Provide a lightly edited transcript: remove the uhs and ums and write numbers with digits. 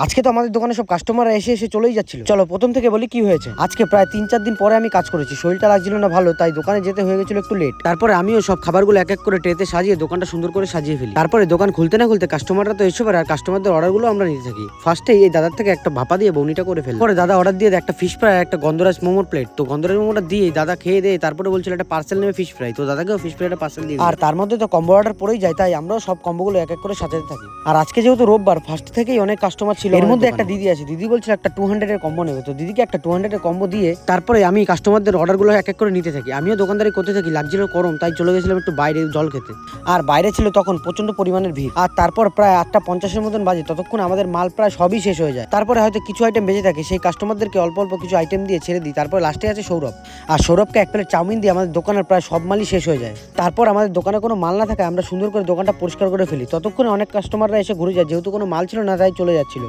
আজকে তো আমাদের দোকানে সব কাস্টমাররা এসে এসে চলেই যাচ্ছিল। চলো প্রথম থেকে বলি কি হয়েছে। আজকে প্রায় 3-4 দিন পরে আমি কাজ করেছি, শরীরটা লাগছিল না ভালো, তাই দোকানে যেতে হয়ে গেছিল একটু লেট। তারপরে আমিও সব খাবারগুলো এক এক করে ট্রেতে সাজিয়ে দোকানটা সুন্দর করে সাজিয়ে ফেলি। তারপরে দোকান খুলতে না খুলতে কাস্টমাররা তো এসে পারে, আর কাস্টমারদের অর্ডারগুলো আমরা নিতে থাকি। ফার্স্টেই এই দাদার থেকে একটা ভাপা দিয়ে বউনিটা করে ফেলি। পরে দাদা অর্ডার দিয়ে দেয় একটা ফিশ ফ্রাই আর একটা গন্ধরাজ মোমোর প্লেট। তো গন্ধরাজ মোমোটা দিয়ে দাদা খেয়ে দেয়, তারপরে বলছিল একটা পার্সেল নেবে ফিশ ফ্রাই। তো দাদাকেও ফিশ ফ্রাইটা পার্সেল দিয়ে। আর তার মধ্যে তো কম্বো অর্ডার পড়েই যায়, তাই আমরাও সব কম্বোগুলো এক এক করে সাজাতে থাকি। আর আজকে যেহেতু রোববার, ফার্স্ট থেকেই অনেক কাস্টমার ছিল। এর মধ্যে একটা দিদি আছে, দিদি বলছিল একটা 200 এর কম্বো নেবে। তো দিদিকে একটা 200 এর কম্বো দিয়ে তারপরে আমি কাস্টমারদের অর্ডারগুলো এক এক করে নিতে থাকি। আমিও দোকানদারি করতে থাকি, লাগছিল গরম, তাই চলে গেছিলাম একটু বাইরে জল খেতে। আর বাইরে ছিল তখন প্রচন্ড পরিমাণের ভিড়। আর তারপর প্রায় 8:50 মতন বাজে, ততক্ষণ আমাদের মাল প্রায় সবই শেষ হয়ে যায়। তারপরে হয়তো কিছু আইটেম বেঁচে থাকে, সেই কাস্টমারদেরকে অল্প অল্প কিছু আইটেম দিয়ে ছেড়ে দিই। তারপর লাস্টে আছে সৌরভ, আর সৌরভকে এক প্লেট চাউমিন দিয়ে আমাদের দোকানের প্রায় সব মালই শেষ হয়ে যায়। তারপর আমাদের দোকানে কোনো মাল না থাকে, আমরা সুন্দর করে দোকানটা পরিষ্কার করে ফেলি। ততক্ষণে অনেক কাস্টমাররা এসে ঘুরে যায়, যেহেতু কোনো মাল ছিল না তাই চলে যাচ্ছিল।